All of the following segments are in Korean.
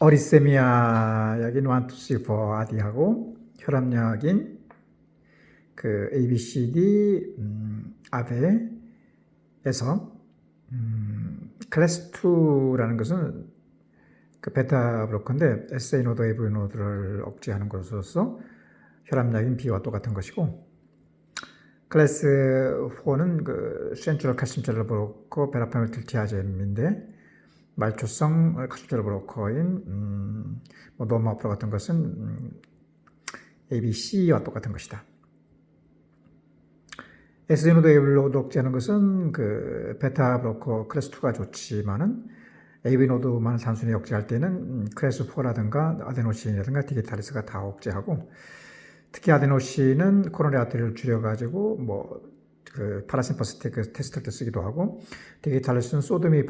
어리세미아 약인 1, 2, 3, 4 아디하고 혈압약인 그 ABCD 아베에서 클래스 2라는 것은 그 베타 블로커인데 SA 노드, AV 노드를 억제하는 것으로서 혈압약인 B와 똑같은 것이고, 클래스 4는 그 센트럴 칼슘 젤러 브로커 베라파밀틸티아젬인데 말초성 칼슘 젤러 브로커인 노마프로 같은 것은 ABC와 똑같은 것이다. SNO도 AB노드 억제하는 것은 그 베타 브로커 클래스 2가 좋지만은 AB노드만 단순히 억제할 때는 클래스 4라든가 아데노신이라든가 디지탈리스가 다 억제하고, 특히 아데노신은 코로나리 아테리를 줄여가지고 그 파라심퍼스틱 테스트할 때 쓰기도 하고, 디지탈리스는 소듐이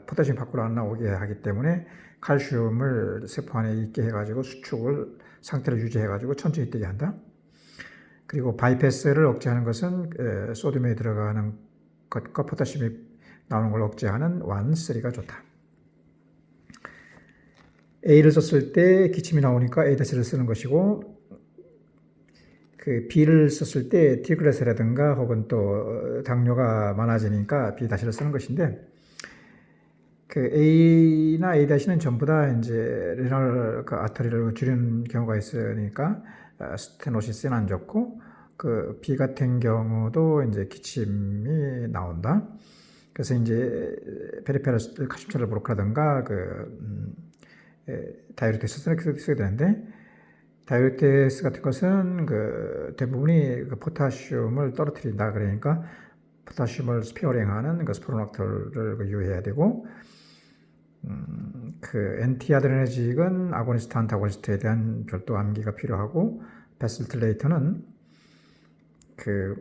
포타슘 밖으로 안 나오게 하기 때문에 칼슘을 세포 안에 있게 해가지고 수축을 상태를 유지해가지고 천천히 뜨게 한다. 그리고 바이패스를 억제하는 것은 소듐이 들어가는 것과 포타슘이 나오는 걸 억제하는 1, 3가 좋다. A를 썼을 때 기침이 나오니까 A-를 쓰는 것이고, 그 B를 썼을 때 T글레세라든가 혹은 또 당뇨가 많아지니까 B-를 쓰는 것인데, 그 A나 A-는 전부 다 이제 레널 그 아터리를 줄이는 경우가 있으니까 스테노시스는 안 좋고, 그 B 같은 경우도 이제 기침이 나온다. 그래서 이제 페리페럴 칼슘철을 브로커라든가 다이어리테스를 써야 되는데, 다이어리테스 같은 것은 그 대부분이 그 포타슘을 떨어뜨린다. 그러니까 포타슘을 스피어링하는 그 스포로낙톨을 유의해야 되고, 그 엔티아드레너직은 아고니스트, 안타고니스트에 대한 별도 암기가 필요하고, 베슬틸레이터는 그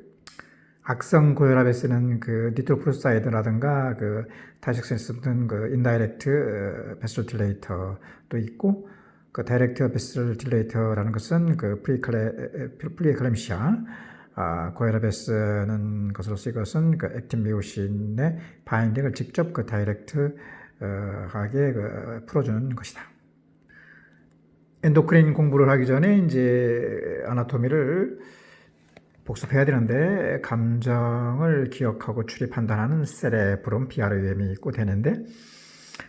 악성 고혈압에 쓰는 그 니트로프로사이드라든가 그 타이식스에 쓰는 그 인다이렉트 베슬딜레이터도 있고, 그 다이렉트 베슬딜레이터라는 것은 그 프리에클램시아 고혈압에 쓰는 것으로 쓰는 것은 그 액틴 미오신의 바인딩을 직접 그 다이렉트 하게 그 풀어주는 것이다. 엔도크린 공부를 하기 전에 이제 아나토미를 복습해야 되는데, 감정을 기억하고 추리 판단하는 세레브럼 BREM이 있고 되는데,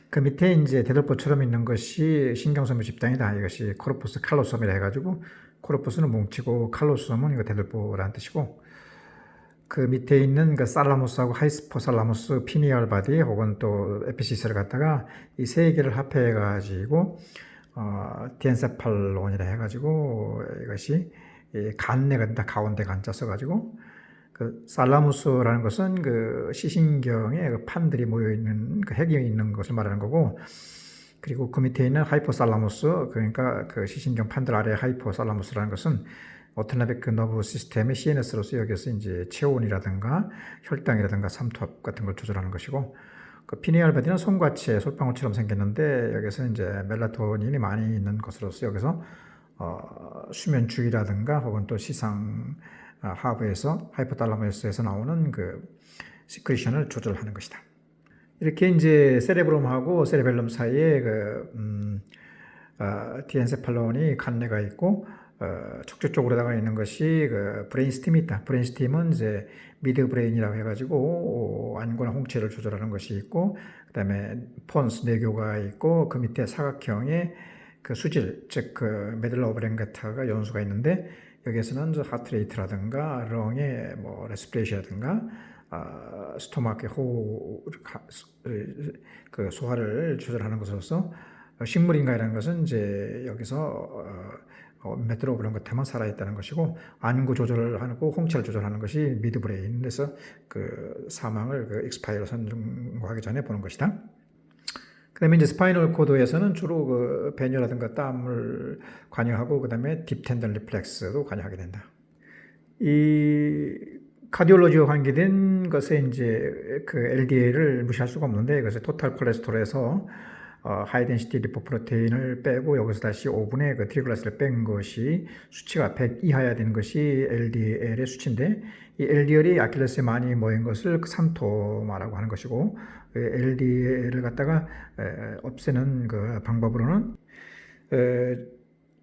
그 밑에 이제 대들보처럼 있는 것이 신경소묘 집단이다. 이것이 코르푸스 칼로솜이라 해가지고, 코르푸스는 뭉치고 칼로솜은 이거 대들보라는 뜻이고, 그 밑에 있는 그 살라무스하고 하이스포살라무스, 피니얼 바디 혹은 또 에피시스를 갖다가 이 세 개를 합해가지고 디엔세팔론이라 해가지고 이것이 간내가 된다. 가운데 간자 써가지고, 그 살라무스라는 것은 그 시신경에 그 판들이 모여있는 그 핵이 있는 것을 말하는 거고, 그리고 그 밑에 있는 하이포살라무스, 그러니까 그 시신경 판들 아래 하이포살라무스라는 것은 오토노믹 너브 시스템의 CNS로서 여기서 이제 체온이라든가 혈당이라든가 삼투압 같은 걸 조절하는 것이고, 그 피니얼 바디는 손과체 솔방울처럼 생겼는데 여기서 이제 멜라토닌이 많이 있는 것으로서 여기서 수면 주의라든가 혹은 또 시상 하부에서 하이포탈라머스에서 나오는 그 시크리션을 조절하는 것이다. 이렇게 이제 세레브럼하고 세레벨럼 사이에 그 디엔세팔론이 간내가 있고, 척추 쪽으로다가 있는 것이 그 브레인스팀이 있다. 브레인스팀은 이제 미드브레인이라고 해가지고 안구나 홍채를 조절하는 것이 있고, 그 다음에 폰스 뇌교가 있고, 그 밑에 사각형의 그 수질, 즉 그 메들라 오브랭가타가 연수가 있는데, 여기에서는 하트레이트라든가 렁의 레스피레이션이라든가 스토마크의 호흡, 그 소화를 조절하는 것으로서, 식물인가라는 것은 이제 여기서 메트로 그런 것에만 살아있다는 것이고, 안구 조절을 하고 홍채를 조절하는 것이 미드브레인에서 그 사망을 그 익스파이어 선정하기 전에 보는 것이다. 그 다음에 이제 스파이널 코드에서는 주로 그 배뇨라든가 땀을 관여하고, 그 다음에 딥텐던 리플렉스도 관여하게 된다. 이 카디올로지와 관계된 것에 이제 그 LDL을 무시할 수가 없는데, 그래서 토탈 콜레스테롤에서 하이 덴시티 리포프로테인을 빼고 여기서 다시 5분의 그 트리글라이세리드를 뺀 것이 수치가 100 이하여야 되는 것이 LDL의 수치인데, 이 LDL이 아킬레스에 많이 모인 것을 그 산토마라고 하는 것이고, LDL을 갖다가 없애는 그 방법으로는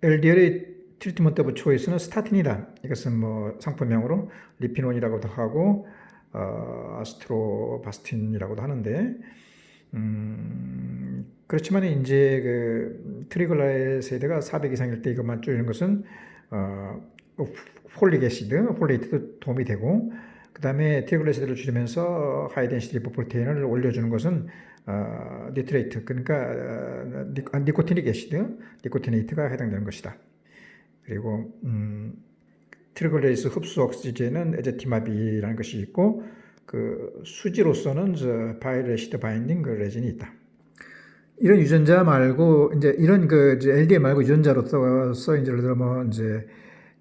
LDL의 트리트먼트 오브 초이스는 스타틴이다. 이것은 뭐 상품명으로 리피논이라고도 하고 아스트로바스틴이라고도 하는데, 그렇지만 이제 그 트리글라이세리드가 400 이상일 때 이것만 줄이는 것은 폴릭 애시드, 폴레이트도 도움이 되고, 그 다음에 트리글라이세리드를 줄이면서 하이 덴시티 리포프로테인을 올려주는 것은 니트레이트, 그러니까 니코티닉 애시드, 니코티네이트가 해당되는 것이다. 그리고 트리글라이스 흡수 옥시젠은 에제티마비라는 것이 있고, 그 수지로서는 바이레시드 바인딩 그 레진이 있다. 이런 유전자 말고 이제 이런 그 LDL 말고 유전자로서 이제 예를 들어 뭐 이제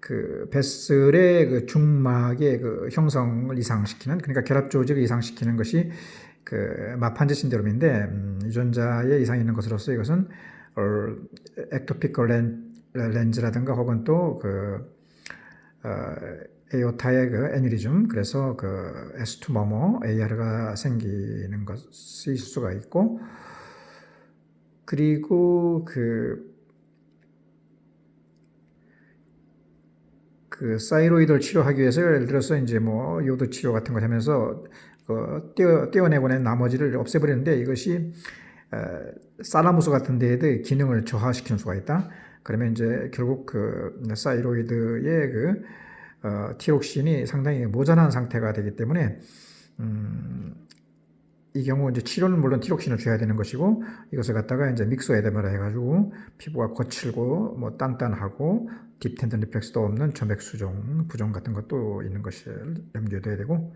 그 베슬의 그 중막의 그 형성을 이상시키는, 그러니까 결합 조직을 이상시키는 것이 그 마판제 신드롬인데, 유전자에 이상이 있는 것으로서 이것은 액토픽 렌즈라든가 혹은 또 그 에오타의 그 애뉴리즘, 그래서 그 S2 뭐뭐 AR가 생기는 것이 있을 수가 있고, 그리고 그 사이로이드를 치료하기 위해서 예를 들어서 이제 뭐 요드 치료 같은 걸 하면서 떼어내고 낸 나머지를 없애버리는데, 이것이 살라무스 같은 데에도 기능을 저하시키는 수가 있다. 그러면 이제 결국 그 사이로이드의 그 티록신이 상당히 모자란 상태가 되기 때문에 이 경우 이제 치료는 물론 티록신을 줘야 되는 것이고, 이것을 갖다가 이제 믹서 에데마라 해가지고 피부가 거칠고 뭐 단단하고 딥텐던 리플렉스도 없는 점액 수종, 부종 같은 것도 있는 것을 염두에 둬야 되고,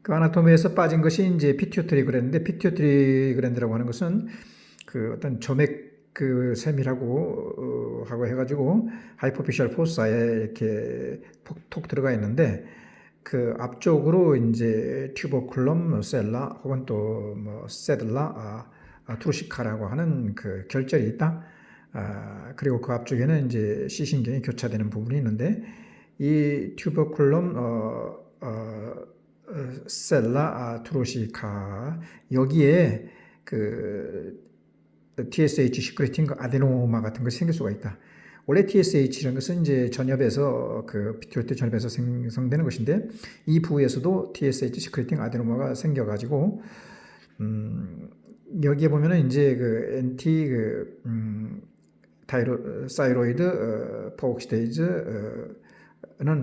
그 아나토미에서 빠진 것이 이제 피튜터리 그랜드인데, 피튜터리 그랜드라고 하는 것은 그 어떤 점액 그 셈이라고 하고 해가지고 하이포피셜 포사에 이렇게 톡 들어가 있는데, 그 앞쪽으로 이제 튜버클럼 셀라 혹은 또 뭐 세들라 트루시카라고 하는 그 결절이 있다. 그리고 그 앞쪽에는 이제 시신경이 교차되는 부분이 있는데, 이 튜버클럼 셀라 트루시카 여기에 그 TSH 시크레팅 아데노마 같은 것이 생길 수가 있다. 원래 TSH라는 것은 이제 전엽에서 그 피튜이터리 전엽에서 생성되는 것인데, 이 부위에서도 TSH 시크레팅 아데노마가 생겨가지고 여기에 보면은 이제 그 엔티 사이로이드 포옥시데이즈는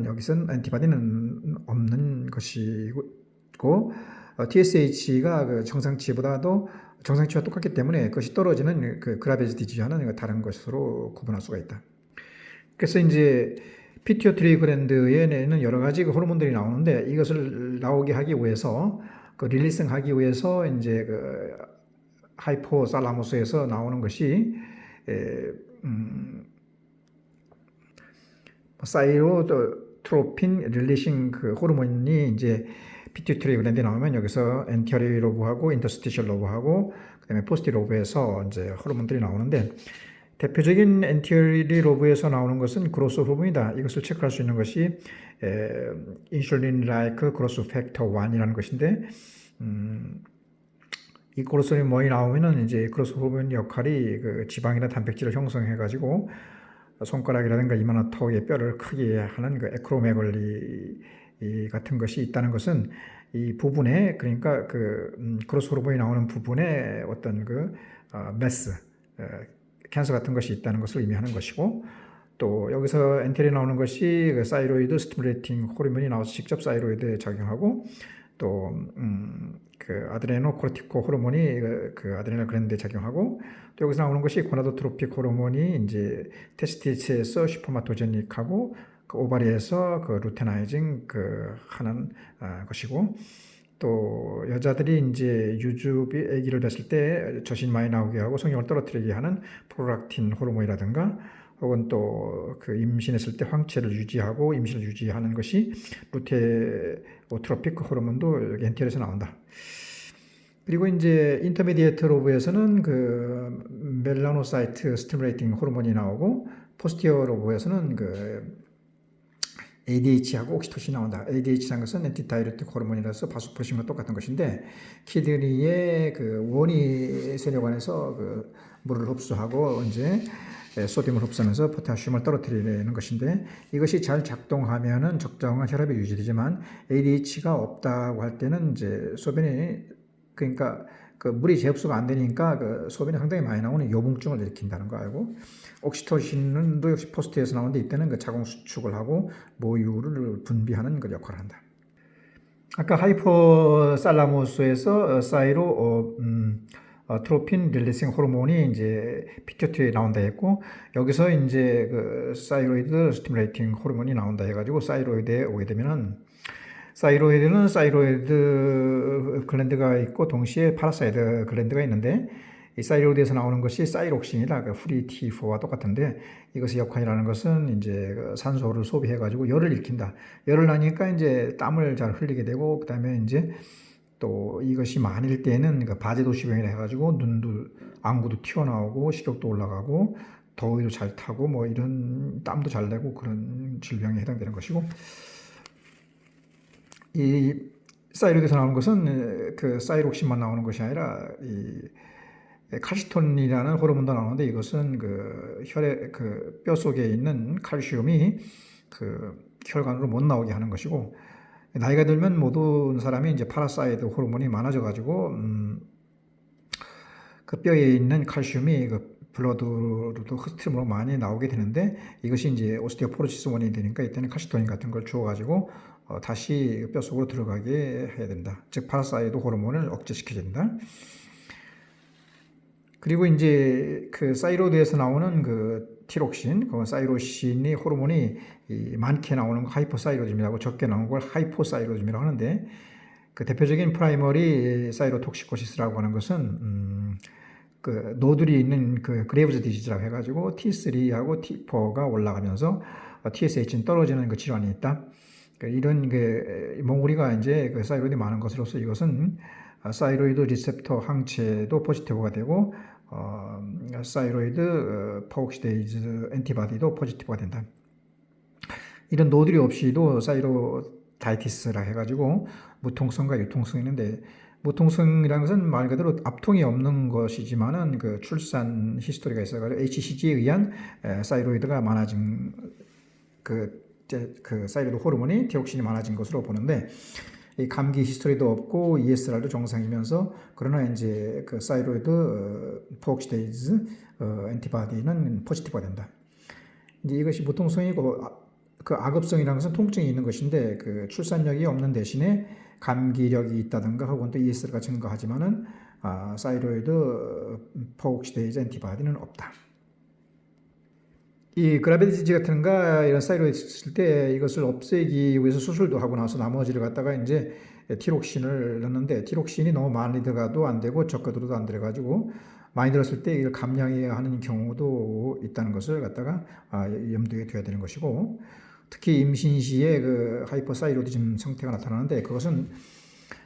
여기선 엔티바디는 없는 것이고, TSH가 그 정상치와 똑같기 때문에 그것이 떨어지는 그 그라베지 디지하는 다른 것으로 구분할 수가 있다. 그래서 이제 피튜이터리 그랜드에는 여러 가지 그 호르몬들이 나오는데, 이것을 나오게 하기 위해서 그 릴리싱 하기 위해서 이제 그 하이포살라무스에서 나오는 것이 사이로트로핀 릴리싱 그 호르몬이 이제 피튜이터리 그랜드에 나오면 여기서 엔티어리 로브하고 인터스티셜 로브하고 그다음에 포스티 로브에서 이제 호르몬들이 나오는데, 대표적인 엔티어리 로브에서 나오는 것은 그로스 호르몬이다. 이것을 체크할 수 있는 것이 인슐린 라이크 그로스 팩터 1이라는 것인데, 이 그로스 호르몬이 나오면은 이제 그로스 호르몬 역할이 그 지방이나 단백질을 형성해 가지고 손가락이라든가 이마나 턱의 뼈를 크게 하는 그 에크로메갈리 같은 것이 있다는 것은 이 부분에, 그러니까 그 그로스 호르몬이 나오는 부분에 어떤 그 메스, 캔서 같은 것이 있다는 것을 의미하는 것이고, 또 여기서 엔테리 나오는 것이 그 사이로이드 스티뮬레이팅 호르몬이 나와서 직접 사이로이드에 작용하고, 또 그 아드레노코르티코 호르몬이 그 아드레날 그랜드에 작용하고, 또 여기서 나오는 것이 고나도트로픽 호르몬이 이제 테스티스에서 슈퍼마토제닉하고 그 오바리에서 그 루테나이징 그 하는 것이고, 또 여자들이 이제 유주비 아기를 뵀을 때 젖이 많이 나오게 하고 성욕을 떨어뜨리게 하는 프로락틴 호르몬이라든가, 혹은 또 그 임신했을 때 황체를 유지하고 임신을 유지하는 것이 루테오트로픽 호르몬도 여기 엔티어에서 나온다. 그리고 이제 인터미디에이트 로브에서는 그 멜라노사이트 스티뮬레이팅 호르몬이 나오고 포스티어 로브에서는 그 ADH하고 옥시토신이 나온다. ADH라는 것은 엔티다이레틱 호르몬이라서 바소프레신과 똑같은 것인데 키드니의 그 원이 세뇨관에서 그 물을 흡수하고 이제 소듐을 흡수하면서 포타슘을 떨어뜨리는 것인데 이것이 잘 작동하면은 적정한 혈압이 유지되지만 ADH가 없다고 할 때는 이제 소변이 그러니까 그 물이 재흡수가 안 되니까 그 소변이 상당히 많이 나오는 요붕증을 일으킨다는 거 알고 옥시토신도 역시 포스트에서 나오는데 이때는 그 자궁 수축을 하고 모유를 분비하는 그 역할을 한다. 아까 하이포살라모스에서 트로핀 릴리싱 호르몬이 이제 피튜이터리에 나온다 했고 여기서 이제 그 사이로이드 스티뮬레이팅 호르몬이 나온다 해가지고 사이로이드에 오게 되면은 사이로이드는 사이로이드 글랜드가 있고 동시에 파라사이드 글랜드가 있는데 이 사이로이드에서 나오는 것이 사이록신이다. 그 프리 T4와 똑같은데 이것의 역할이라는 것은 이제 그 산소를 소비해가지고 열을 일으킨다. 열을 나니까 이제 땀을 잘 흘리게 되고 그다음에 이제 또 이것이 많을 때는 그 바제도시병이라 해가지고 눈도 안구도 튀어나오고 식욕도 올라가고 더위도 잘 타고 뭐 이런 땀도 잘 내고 그런 질병에 해당되는 것이고 이 사이로이드에서 나오는 것은 그 사이록신만 나오는 것이 아니라 이 칼시톤이라는 호르몬도 나오는데 이것은 그 혈액 그 뼈 속에 있는 칼슘이 그 혈관으로 못 나오게 하는 것이고 나이가 들면 모든 사람이 이제 파라사이드 호르몬이 많아져 가지고 그 뼈에 있는 칼슘이 그 블러드로도 흐트름으로 많이 나오게 되는데 이것이 이제 오스테오포로시스 원인이 되니까 이때는 칼시토닌 같은 걸 주어 가지고 다시 뼈 속으로 들어가게 해야 된다. 즉 파라사이드 호르몬을 억제시켜야 된다. 그리고 이제 그 사이로드에서 나오는 그 티록신, 그 사이로신이 호르몬이 많게 나오는 거 하이포사이로즘이라고 적게 나오는 걸 하이포사이로즘이라고 하는데 그 대표적인 프라이머리 사이로톡시코시스라고 하는 것은 그 노들이 있는 그 그레이브즈 디지즈라고 해가지고 T3하고 T4가 올라가면서 TSH는 떨어지는 그 질환이 있다. 이런 그 몽골이가 이제 그 사이로이드 많은 것으로서 이것은 사이로이드 리셉터 항체도 포지티브가 되고 사이로이드 퍼옥시데이즈 엔티바디도 포지티브가 된다. 이런 노들이 없이도 사이로다이티스라 해가지고 무통성과 유통성이 있는데 무통성이라는 것은 말 그대로 압통이 없는 것이지만은 그 출산 히스토리가 있어가지고 HCG에 의한 사이로이드가 많아진 그 사이로이드 호르몬이 디옥신이 많아진 것으로 보는데 이 감기 히스토리도 없고 ESR도 정상이면서 그러나 이제 그 사이로이드 포옥시데이즈 엔티바디는 포지티브가 된다. 이제 이것이 무통성이고 그 악업성이라는 것은 통증이 있는 것인데 그 출산력이 없는 대신에 감기력이 있다든가 혹은 또 ESR가 증가하지만은 사이로이드 포옥시데이즈 엔티바디는 없다. 이 그라비티 디지즈 같은가 이런 사이로이드 있을 때 이것을 없애기 위해서 수술도 하고 나서 나머지를 갖다가 이제 티록신을 넣는데 티록신이 너무 많이 들어가도 안 되고 적게 들어도 안 들어가지고 많이 들었을 때 이걸 감량해야 하는 경우도 있다는 것을 갖다가 염두에 둬야 되는 것이고 특히 임신 시에 그 하이퍼사이로디즘 상태가 나타나는데 그것은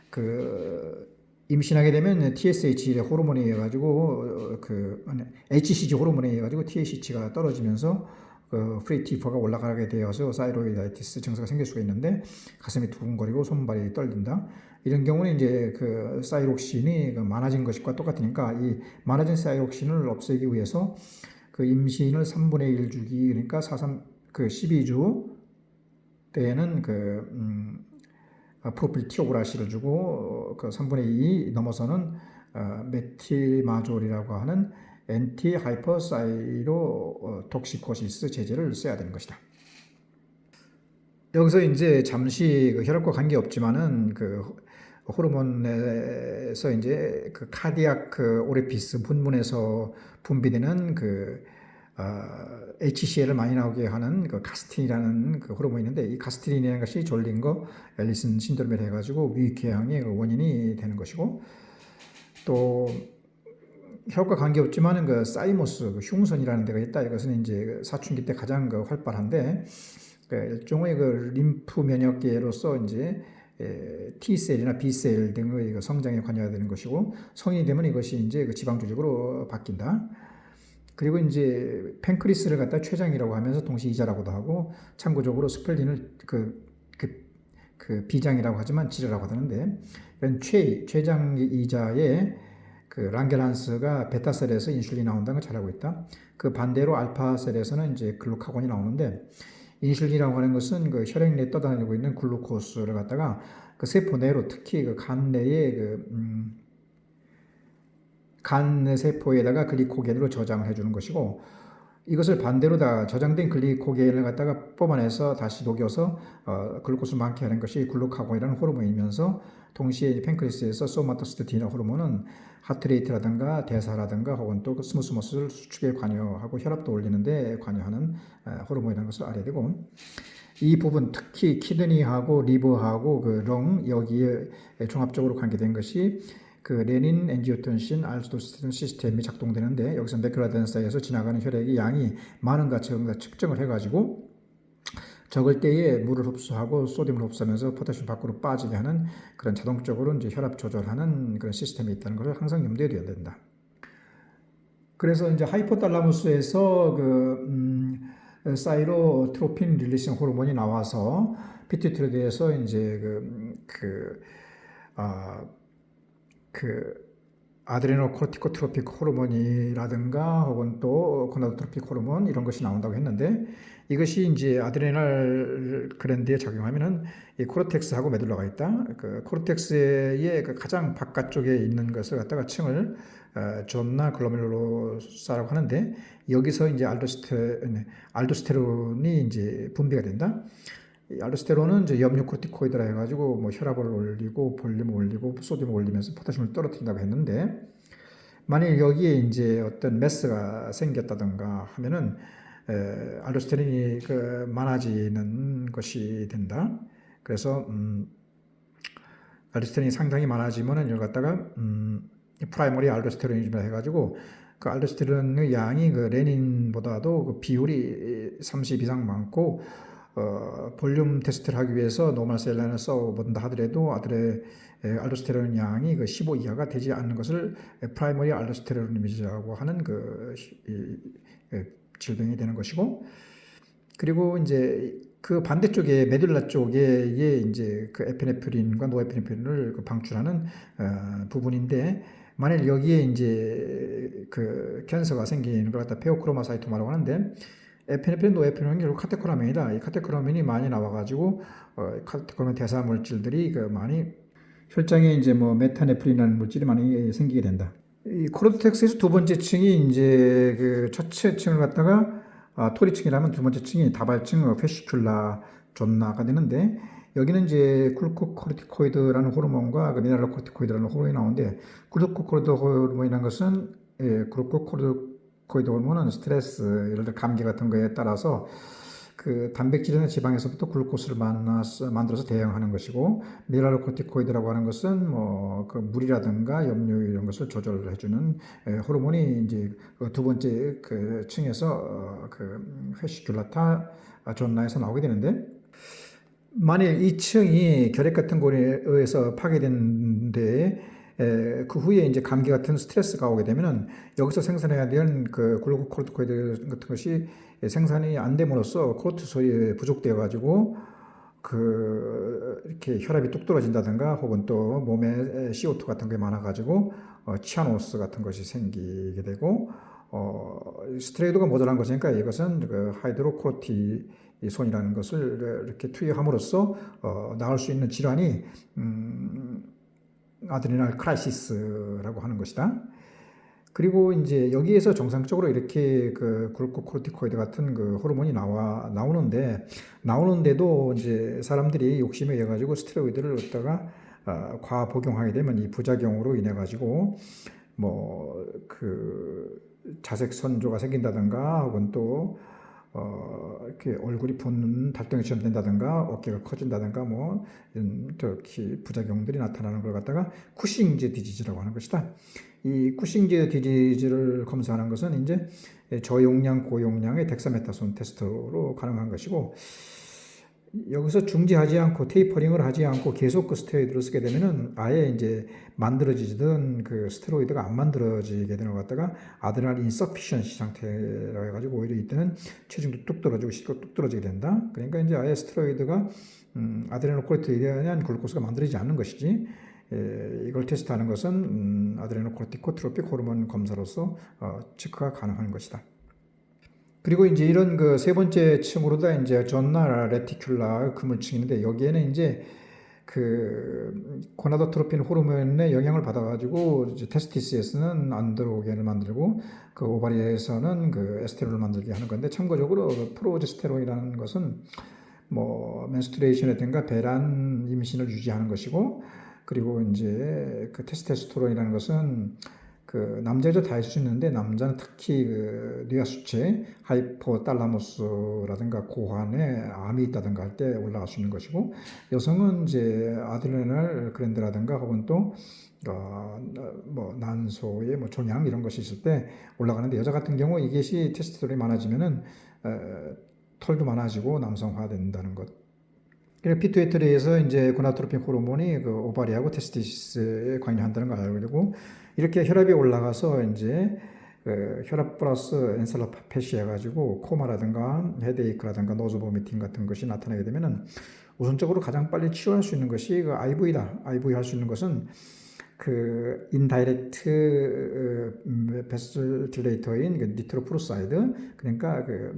그 임신하게 되면 TSH 호르몬에 의해 가지고 그 HCG 호르몬에 의해 가지고 TSH가 떨어지면서 그 프리 T4가 올라가게 되어서 사이로이다이티스 증세가 생길 수가 있는데 가슴이 두근거리고 손발이 떨린다. 이런 경우는 이제 그 사이록신이 많아진 것과 똑같으니까 이 많아진 사이록신을 없애기 위해서 그 임신을 3분의 1 주기 그러니까 12주 때에는 프로필 티오그라시를 주고 그 3분의 2 넘어서는 메틸마졸이라고 하는 엔티 하이퍼사이로 톡시코시스 제제를 써야 되는 것이다. 여기서 이제 잠시 그 혈압과 관계 없지만은 그 호르몬에서 이제 그 카디악 그 오레피스 분문에서 분비되는 그 HCL을 많이 나오게 하는 그 가스틴이라는 그 호르몬이 있는데 이 가스틴이라는 것이 졸린거 앨리슨 신드롬이라 해가지고 위궤양의 그 원인이 되는 것이고 또 혈압과 관계없지만은 그 사이모스 그 흉선이라는 데가 있다. 이것은 이제 사춘기 때 가장 그 활발한데 그 일종의 그 림프 면역계로서 이제 T셀이나 B셀 등의 그 성장에 관여가 되는 것이고, 성인이 되면 이것이 이제 그 지방 조직으로 바뀐다. 그리고 이제 팬크리스를 갖다 췌장이라고 하면서 동시에 이자라고도 하고, 참고적으로 스펠린을 그 비장이라고 하지만 지르라고 하는데, 이런 췌장 이자에 그 랑겔란스가 베타셀에서 인슐린이 나온다는 걸 잘 알고 있다. 그 반대로 알파셀에서는 이제 글루카곤이 나오는데, 인슐린이라고 하는 것은 그 혈액 내에 떠다니고 있는 글루코스를 갖다가 그 세포 내로, 특히 그 간 내에 간 세포에다가 글리코겐으로 저장을 해주는 것이고, 이것을 반대로 다 저장된 글리코겐을 갖다가 뽑아내서 다시 녹여서 글루코스를 많게 하는 것이 글루카곤이라는 호르몬이면서, 동시에 팬크리스에서 소마토스테틴 호르몬은 하트레이트라든가 대사라든가 혹은 또 스무스 머슬 수축에 관여하고 혈압도 올리는데 관여하는 호르몬이라는 것을 알아야 되고, 이 부분 특히 키드니하고 리버하고 그 렁 여기에 종합적으로 관계된 것이 그 레닌, 엔지오텐신, 알도스테론 시스템이 작동되는데, 여기서 매큘라 덴사에서 지나가는 혈액의 양이 많은가 적은가 측정을 해가지고 적을 때에 물을 흡수하고 소듐을 흡수하면서 포타슘 밖으로 빠지게 하는 그런 자동적으로 이제 혈압 조절하는 그런 시스템이 있다는 것을 항상 염두에 둬야 된다. 그래서 이제 하이포탈라무스에서 사이로트로핀 릴리싱 호르몬이 나와서 피튜이터리에서 이제 아드레노코르티코트로픽 호르몬이라든가 혹은 또 고나도트로픽 호르몬 이런 것이 나온다고 했는데, 이것이 이제 아드레날 그랜드에 작용하면은 이 코르텍스하고 메둘라가 있다. 그 코르텍스의 그 가장 바깥쪽에 있는 것을 갖다가 층을 존나 글로메룰로사라고 하는데, 여기서 이제 알도스테론이 이제 분비가 된다. 이 알도스테론은 이제 염류 코르티코이드라 해가지고 뭐 혈압을 올리고 볼륨을 올리고 소듐을 올리면서 포타슘을 떨어뜨린다고 했는데, 만일 여기에 이제 어떤 메스가 생겼다던가 하면은 알도스테론이 많아지는 것이 된다. 그래서 알도스테론이 상당히 많아지면은 이걸 갖다가 프라이머리 알도스테론이라 해가지고 그 알도스테론의 양이 그 레닌보다도 그 비율이 30 이상 많고, 볼륨 테스트를 하기 위해서 노멀 셀라인을 써본다 하더라도 알도스테론 양이 그 15 이하가 되지 않는 것을 프라이머리 알도스테로니즘이라고 하는 질병이 되는 것이고, 그리고 이제 그 반대쪽에 메듈라 쪽에 이제 그 에피네프린과 노에피네프린을 방출하는 부분인데, 만일 여기에 이제 그 캔서가 생기는 걸 갖다 페오크로마사이토마라고 하는데, 에피네프린, 노에피네프린은 결국 카테코라민이다. 이 카테코라민이 많이 나와가지고 카테코라민 대사 물질들이 많이 혈장에 이제 뭐 메타네프린이라는 물질이 많이 생기게 된다. 이 코르텍스에서 두 번째 층이 이제 그 첫째 층을 갖다가 토리층이라면 두 번째 층이 다발층 페시큘라 존나가 되는데, 여기는 이제 글루코코르티코이드라는 호르몬과 그 미네랄코르티코이드라는 호르몬이 나오는데, 글루코코르티코이드 호르몬이라는 것은 글루코코르티코이드 호르몬은 스트레스, 예를 들어 감기 같은 거에 따라서 그 단백질이나 지방에서부터 글루코스를 만들어서 대응하는 것이고, 미네랄코르티코이드라고 하는 것은 뭐 그 물이라든가 염류 이런 것을 조절을 해주는 호르몬이 이제 두 번째 그 층에서 회시큘라타 존나에서 나오게 되는데, 만일 이 층이 결핵 같은 거에 의해서 파괴된데 그 후에 이제 감기 같은 스트레스가 오게 되면은 여기서 생산해야 되는 그 글루코코르티코이드 같은 것이 생산이 안 됨으로써 코르티솔이 부족되어 가지고 이렇게 혈압이 뚝 떨어진다든가 혹은 또 몸에 CO2 같은 게 많아 가지고 치아노스 같은 것이 생기게 되고, 스테로이드가 모자란 것이니까 이것은 그 하이드로코르티손이라는 것을 이렇게 투여함으로써 나올 수 있는 질환이 아드레날 크라이시스라고 하는 것이다. 그리고 이제 여기에서 정상적으로 이렇게 그 글루코코르티코이드 같은 그 호르몬이 나오는데도 이제 사람들이 욕심에 의해 가지고 스테로이드를 갖다가 과하 복용하게 되면 이 부작용으로 인해 가지고 뭐 자색 선조가 생긴다든가 혹은 또 이렇게 얼굴이 붓는 달덩이처럼 된다든가 어깨가 커진다든가 뭐 이런 특히 부작용들이 나타나는 걸 갖다가 쿠싱즈 디지즈라고 하는 것이다. 이 쿠싱즈 디지즈를 검사하는 것은 이제 저용량, 고용량의 덱사메타손 테스트로 가능한 것이고, 여기서 중지하지 않고 테이퍼링을 하지 않고 계속 그 스테로이드를 쓰게 되면은 아예 이제 만들어지던 그 스테로이드가 안 만들어지게 되는 것 같다가 아드레날 인서피션시 상태라고 해가지고 오히려 이때는 체중도 뚝 떨어지고 식도 뚝 떨어지게 된다. 그러니까 이제 아예 스테로이드가 아드레노코르티코이드에 대한 글루코스가 만들어지지 않는 것이지. 이걸 테스트하는 것은 아드레노코르티코트로픽 호르몬 검사로서 체크가 가능한 것이다. 그리고 이제 이런 그 세 번째 층으로다 이제 존나 레티큘라 그물층인데 여기에는 이제 그 고나도트로핀 호르몬의 영향을 받아가지고 이제 테스티스에서는 안드로겐을 만들고 그 오바리에서는 그 에스테론을 만들게 하는 건데 참고적으로 프로제스테론이라는 것은 뭐 menstruation이라든가 배란 임신을 유지하는 것이고 그리고 이제 그 테스토스테론이라는 것은 그 남자 여자 다 할 수 있는데 남자는 특히 그 뇌하 수체 하이포탈라모스라든가 고환에 암이 있다든가 할 때 올라갈 수 있는 것이고 여성은 이제 아드레날 그랜드라든가 혹은 또 뭐 난소에 뭐 종양 이런 것이 있을 때 올라가는데 여자 같은 경우 이것이 테스토스테론이 많아지면은 털도 많아지고 남성화된다는 것. 그리고 피투이터리에서 이제 고나트로핀 호르몬이 그 오바리하고 테스티스에 관여한다는 걸 알고 되고 이렇게 혈압이 올라가서 이제 그 혈압 플러스 엔셀로파페시 해가지고 코마라든가 헤데이크라든가 노즈보미팅 같은 것이 나타나게 되면은 우선적으로 가장 빨리 치료할 수 있는 것이 그 IV다. IV 할 수 있는 것은 그 인다이렉트 베슬 딜레이터인 그 니트로프루사이드 그러니까 그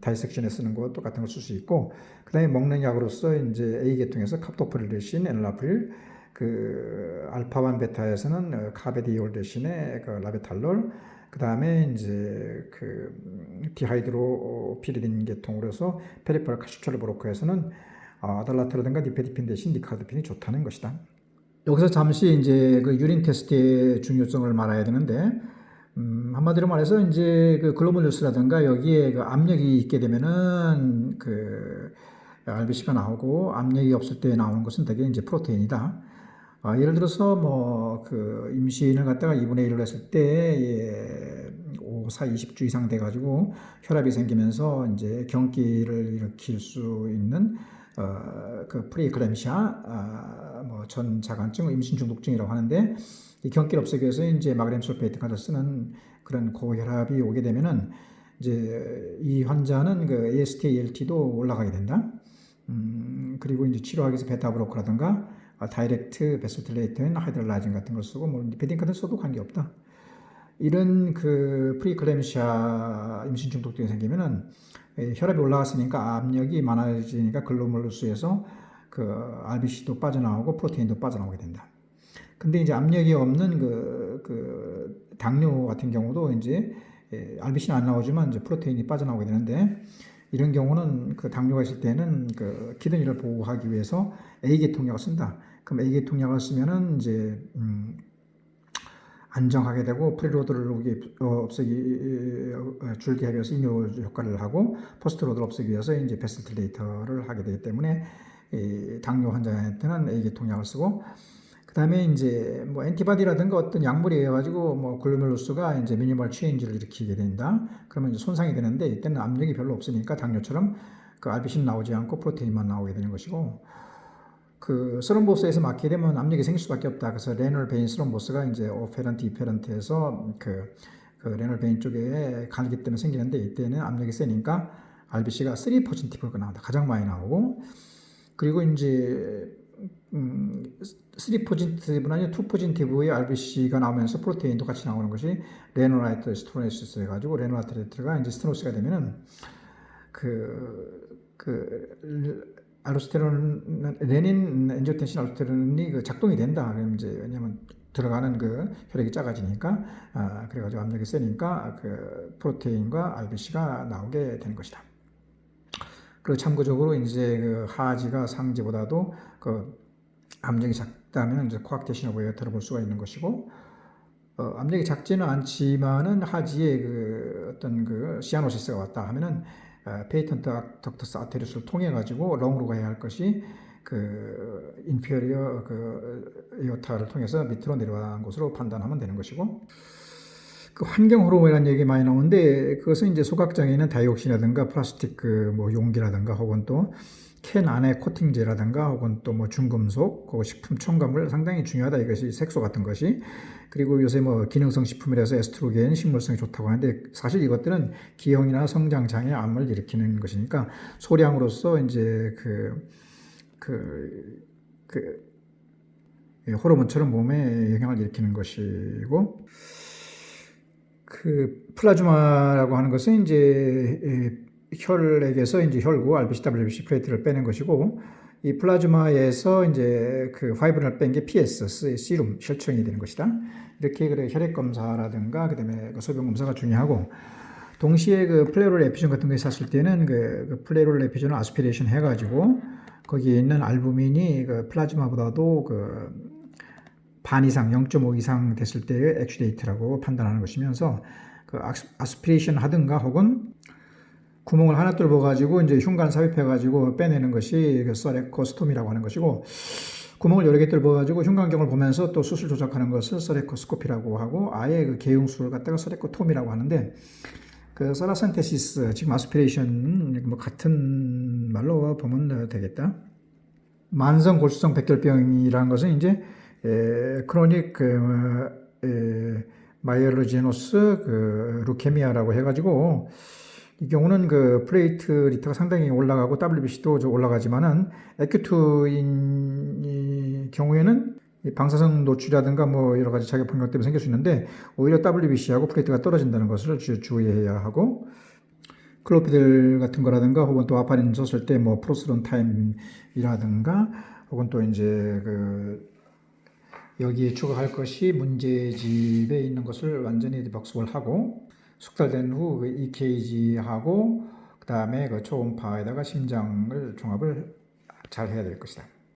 다이섹션에 쓰는 것 똑같은 걸 쓸 수 있고 그다음에 먹는 약으로서 이제 A 계통에서 캅토프릴 대신 엔라프릴 그 알파1 베타에서는 카베디올 대신에 그 라베탈롤 그다음에 이제 그 디하이드로피리딘 계통으로서 페리페럴 카시철 브로커에서는 아달라트라든가 니페디핀 대신 니카드핀이 좋다는 것이다. 여기서 잠시 이제 그 유린 테스트의 중요성을 말해야 되는데, 한마디로 말해서 이제 그 글로벌 뉴스라든가 여기에 그 압력이 있게 되면은 그 RBC가 나오고 압력이 없을 때 나오는 것은 대개 이제 프로테인이다. 예를 들어서 뭐 그 임신을 갖다가 2분의 1을 했을 때 5, 4, 20주 이상 돼가지고 혈압이 생기면서 이제 경기를 일으킬 수 있는 그 프리클램시아 뭐 전자간증, 임신 중독증이라고 하는데 이 경기를 없애기 위해서 이제 마그네슘 설페이트 같은 쓰는 그런 고혈압이 오게 되면은 이제 이 환자는 그 AST, ALT도 올라가게 된다. 그리고 이제 치료하기 위해서 베타 브로커라든가 다이렉트 베스딜레이트인 하이드랄라진 같은 걸 쓰고 뭐 리페딘 같은 써도 관계없다. 이런 그 프리클램시아 임신 중독증이 생기면은 혈압이 올라갔으니까 압력이 많아지니까 글로메룰루스에서 그 RBC도 빠져나오고 프로테인도 빠져나오게 된다. 근데 이제 압력이 없는 그 당뇨 같은 경우도 이제 RBC는 안 나오지만 이제 프로테인이 빠져나오게 되는데 이런 경우는 그 당뇨가 있을 때는 그 키드니를 보호하기 위해서 A계통약을 쓴다. 그럼 A계통약을 쓰면은 이제 안정하게 되고 프리로드를 줄게 하기 위해서 이뇨 효과를 하고 포스트로드를 없애기 위해서 이제 베스딜레이터를 하게 되기 때문에 당뇨 환자한테는 A계통약을 쓰고 그 다음에 이제 뭐 엔티바디라든가 어떤 약물이 해가지고 뭐 글로메룰루스가 이제 미니멀 체인지를 일으키게 된다. 그러면 이제 손상이 되는데 이때는 압력이 별로 없으니까 당뇨처럼 그 RBC는 나오지 않고 프로테인만 나오게 되는 것이고 그 스럼보스에서 막히게 되면 압력이 생길 수밖에 없다. 그래서 레널 베인 스럼보스가 이제 오페런트, 이페런트에서 그 레널 베인 쪽에 갈기 때문에 생기는데 이때는 압력이 세니까 RBC가 3 포지티브가 나온다. 가장 많이 나오고 그리고 이제 3 포지티브는 아니라 2 포지티브의 RBC가 나오면서 프로테인도 같이 나오는 것이 레노라이트 스토노시스 해가지고 레노라이트가 이제 스토노시스가 되면은 알로스테론, 레닌, 엔지오텐신, 알로스테론이 그 작동이 된다. 그럼 이제 왜냐면 들어가는 그 혈액이 작아지니까 그래가지고 압력이 세니까 그 프로테인과 RBC가 나오게 되는 것이다. 그리고 참고적으로 이제 그 하지가 상지보다도 그 압력이 작다면 이제 코악테신오브에 들어볼 수가 있는 것이고 압력이 작지는 않지만은 하지에 그 어떤 그 시아노시스가 왔다 하면은 페이턴트 덕터스 아테리스를 통해 가지고 렁으로 가야 할 것이 그 인페리어 그 에오타를 통해서 밑으로 내려간 것으로 판단하면 되는 것이고 그 환경 호르몬이라는 얘기 많이 나오는데 그것은 이제 소각장에 있는 다이옥신이라든가 플라스틱 그 뭐 용기라든가 혹은 또 캔 안에 코팅제라든가 혹은 또 뭐 중금속, 그 식품 첨가물 상당히 중요하다. 이것이 색소 같은 것이. 그리고 요새 뭐 기능성 식품이라서 에스트로겐, 식물성이 좋다고 하는데 사실 이것들은 기형이나 성장 장애, 암을 일으키는 것이니까 소량으로서 이제 호르몬처럼 몸에 영향을 일으키는 것이고, 그 플라즈마라고 하는 것은 이제 혈액에서 이제 혈구 RBC, WBC 플레이트를 빼낸 것이고, 이 플라즈마에서 이제 그 파이브를 뺀 게 PS, 시룸, 혈청이 되는 것이다. 이렇게 그래 혈액 검사라든가 그다음에 그 소변 검사가 중요하고, 동시에 그 플레이롤 에피존 같은 거 있었을 때는 그 플레이롤 에피존을 아스피레이션 해가지고 거기에 있는 알부민이 그 플라즈마보다도 그 반 이상, 0.5 이상 됐을 때의 액슈데이트라고 판단하는 것이면서 그 아스피레이션 하든가 혹은 구멍을 하나 뚫어가지고 이제 흉관 삽입해가지고 빼내는 것이 그 서레코스톰이라고 하는 것이고, 구멍을 여러 개 뚫어가지고 흉관경을 보면서 또 수술 조작하는 것을 서레코스코피라고 하고, 아예 그 개용술을 갖다가 서레코톰이라고 하는데, 그 서라센테시스, 지금 아스피레이션 뭐 같은 말로 보면 되겠다. 만성 골수성 백혈병이라는 것은 이제 크로닉 마이엘로제노스 루케미아라고 해가지고, 이 경우는 그 플레이트리트가 상당히 올라가고 WBC도 올라가지만은 에큐트인 경우에는 방사성 노출이라든가 뭐 여러 가지 자기 폭력 때문에 생길 수 있는데, 오히려 WBC하고 플레이트가 떨어진다는 것을 주의해야 하고, 클로피들 같은 거라든가 혹은 또 와파린 썼을 때 뭐 프로스론 타임이라든가 혹은 또 이제 그 여기에 추가할 것이 문제집에 있는 것을 완전히 박수를 숙달된 후 그 EKG하고 그 다음에 그 초음파에다가 심장을 종합을 잘 해야 될 것이다.